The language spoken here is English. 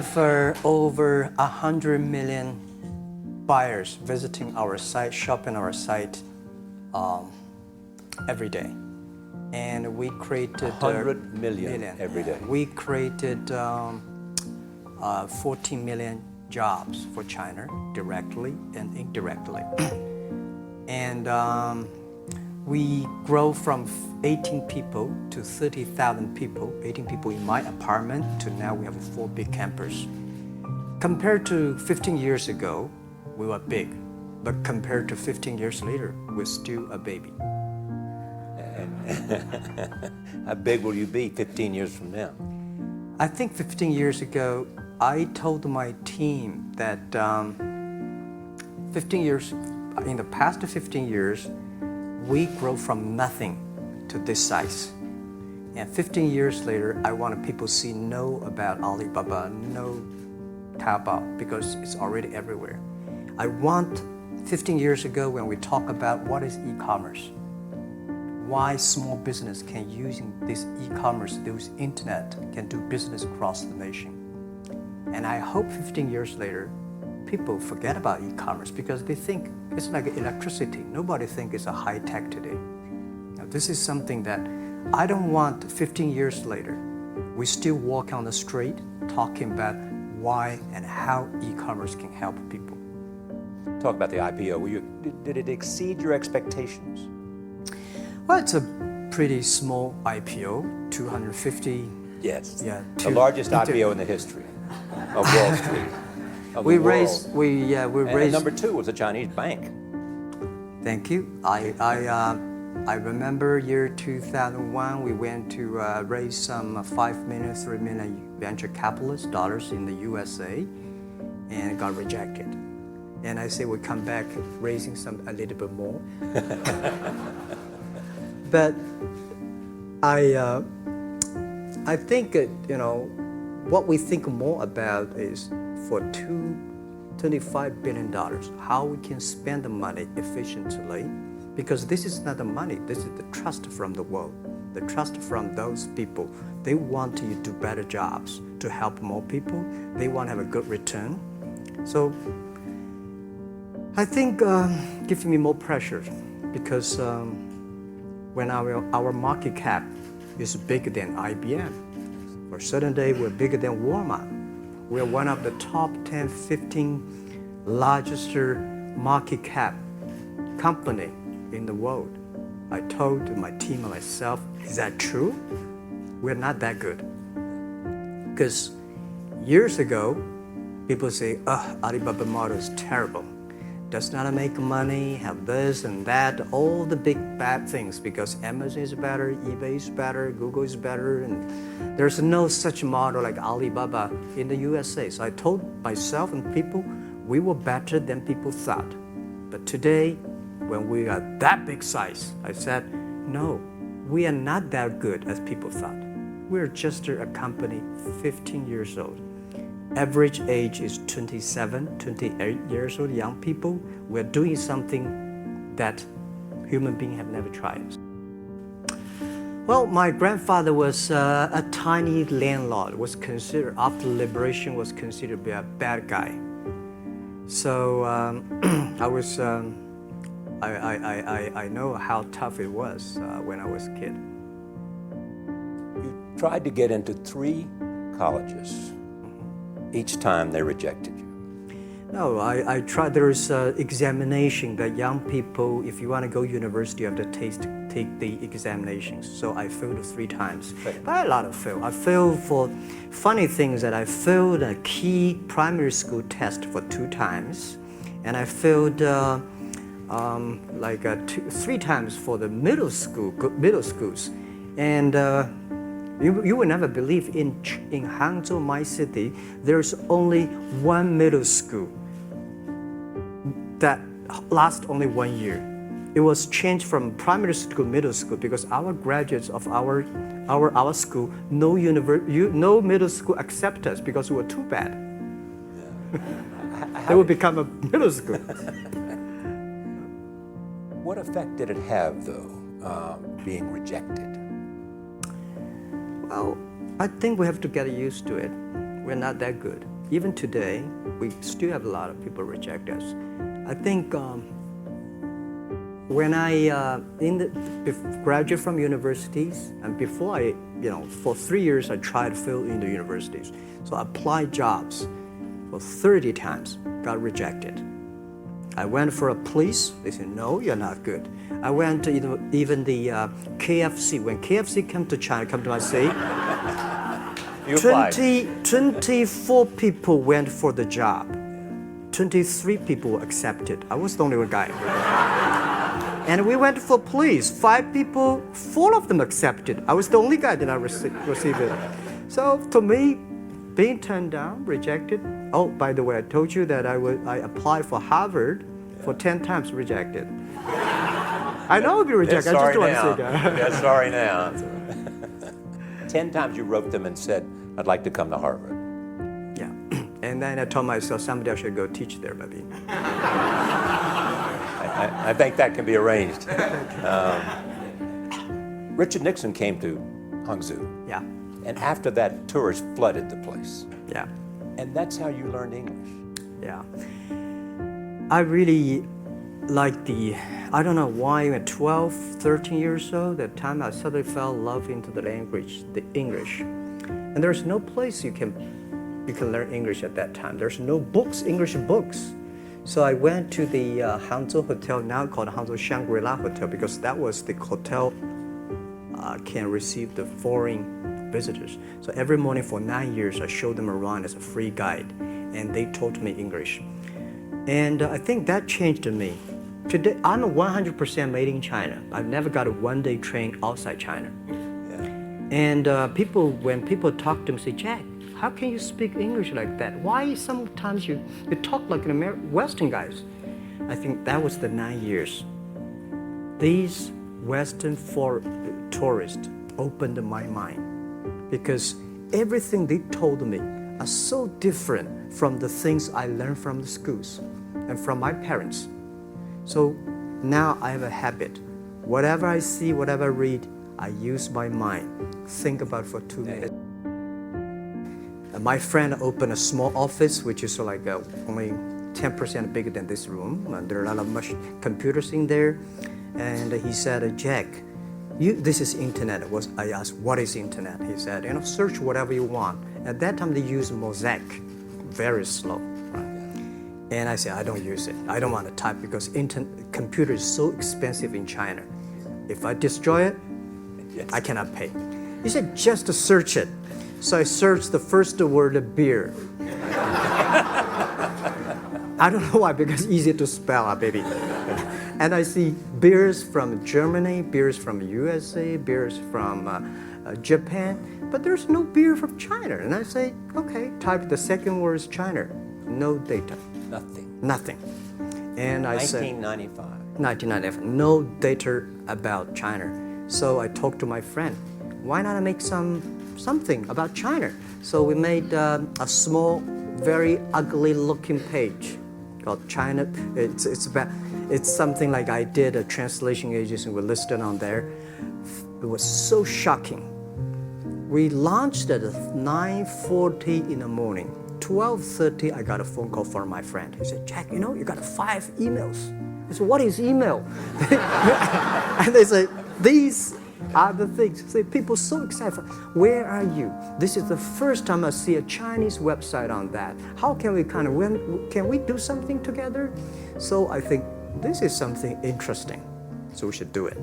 have over 100 million buyers visiting our site, shopping our site every day. And we created 100 million every day. We created 14 million jobs for China directly and indirectly. And we grow from 18 people to 30,000 people, 18 people in my apartment, to now we have 4 big campus. Compared to 15 years ago, we were big, but compared to 15 years later, we're still a baby. How big will you be 15 years from now? I think 15 years ago, I told my team that in the past 15 years, we grow from nothing to this size. And 15 years later, I want people to know about Alibaba, know Taobao, because it's already everywhere. I want 15 years ago when we talk about what is e-commerce, why small business can using this e-commerce, this internet, can do business across the nation. And I hope 15 years later, people forget about e-commerce because they think it's like electricity. Nobody thinks it's a high tech today. Now, this is something that I don't want 15 years later. We still walk on the street talking about why and how e-commerce can help people. Talk about the IPO. Did it exceed your expectations? Well, it's a pretty small IPO, 250. Yes. Yeah. The largest IPO in the history of Wall Street. We raised. And number 2 was a Chinese bank. Thank you. I remember year 2001. We went to raise some 3 million venture capitalist dollars in the USA, and got rejected. And I say we come back raising a little bit more. But I think what we think more about is for $25 billion, how we can spend the money efficiently, because this is not the money, this is the trust from the world, the trust from those people. They want to do better jobs to help more people. They want to have a good return. So I think gives me more pressure because when our market cap is bigger than IBM, for a certain day we're bigger than Walmart. We're one of the top 10, 15 largest market cap company in the world. I told my team and myself, is that true? We're not that good. Because years ago, people say, Alibaba model is terrible. Does not make money, have this and that, all the big bad things, because Amazon is better, eBay is better, Google is better, and there's no such model like Alibaba in the USA. So I told myself and people, we were better than people thought. But today, when we are that big size, I said, no, we are not that good as people thought. We're just a company 15 years old. Average age is 27, 28 years old, young people. We're doing something that human beings have never tried. Well, my grandfather was a tiny landlord, was considered, after liberation, was considered to be a bad guy. So I know how tough it was when I was a kid. You tried to get into 3 colleges. Each time they rejected you. No, I tried. There is an examination that young people, if you want to go to university, you have to take the examinations. So I failed 3 times. But a lot of fail. I failed for funny things that I failed a key primary school test for 2 times. And I failed 3 times for the middle schools. And you will never believe in Hangzhou, my city, there's only 1 middle school that lasts only 1 year. It was changed from primary school, middle school, because our graduates of our school, no middle school accept us because we were too bad. They will become a middle school. What effect did it have, though, being rejected? Well, I think we have to get used to it. We're not that good. Even today, we still have a lot of people reject us. I think when I graduated from universities, and before I, for 3 years I tried to fill in the universities. So I applied jobs for 30 times, got rejected. I went for a police, they said, no, you're not good. I went to even the KFC. When KFC come to China, come to my city, 24 people went for the job. 23 people were accepted. I was the only one guy. And we went for police. 5 people, 4 of them accepted. I was the only guy that I received it. So to me, being turned down, rejected. Oh, by the way, I told you that I applied for Harvard for 10 times, rejected. I know I'll be rejected. I just want to say that. Yeah, sorry now. 10 times you wrote them and said, I'd like to come to Harvard. Yeah. And then I told myself, someday I should go teach there, maybe. I think that can be arranged. Richard Nixon came to Hangzhou. Yeah. And after that, tourists flooded the place. Yeah. And that's how you learned English. Yeah. I really like I don't know why, at 12, 13 years old, that time I suddenly fell in love into the language, the English. And there's no place you can learn English at that time. There's no books, English books. So I went to the Hangzhou Hotel, now called Hangzhou Shangri-La Hotel, because that was the hotel can receive the foreign visitors. So every morning for 9 years, I showed them around as a free guide, and they taught me English. And I think that changed me. Today, I'm 100% made in China. I've never got a one-day train outside China. Yeah. And when people talk to me, say, Jack, how can you speak English like that? Why sometimes you talk like an Western guys? I think that was the 9 years. These Western tourists opened my mind, because everything they told me are so different from the things I learned from the schools and from my parents. So now I have a habit. Whatever I see, whatever I read, I use my mind. Think about it for 2 minutes. My friend opened a small office, which is like only 10% bigger than this room. And there are a lot of computers in there. And he said, Jack, this is internet. I asked, what is internet? He said, search whatever you want. At that time, they used Mosaic, very slow. And I said, I don't use it. I don't want to type because computer is so expensive in China. If I destroy it, yes, I cannot pay. He said, just to search it. So I searched the first word, beer. I don't know why, because it's easy to spell, baby. And I see beers from Germany, beers from USA, beers from Japan, but there's no beer from China. And I say, okay, type the second word is China. No data. Nothing. And I said, 1995, no data about China. So I talked to my friend, why not make something about China? So we made a small, very ugly looking page called China. It's something like I did a translation agency, we listed on there. It was so shocking. We launched at 9:40 in the morning. 12:30, I got a phone call from my friend. He said, Jack, you got 5 emails. I said, what is email? And they say, these are the things. So people so excited. Where are you? This is the first time I see a Chinese website on that. How can we can we do something together? So I think this is something interesting. So we should do it.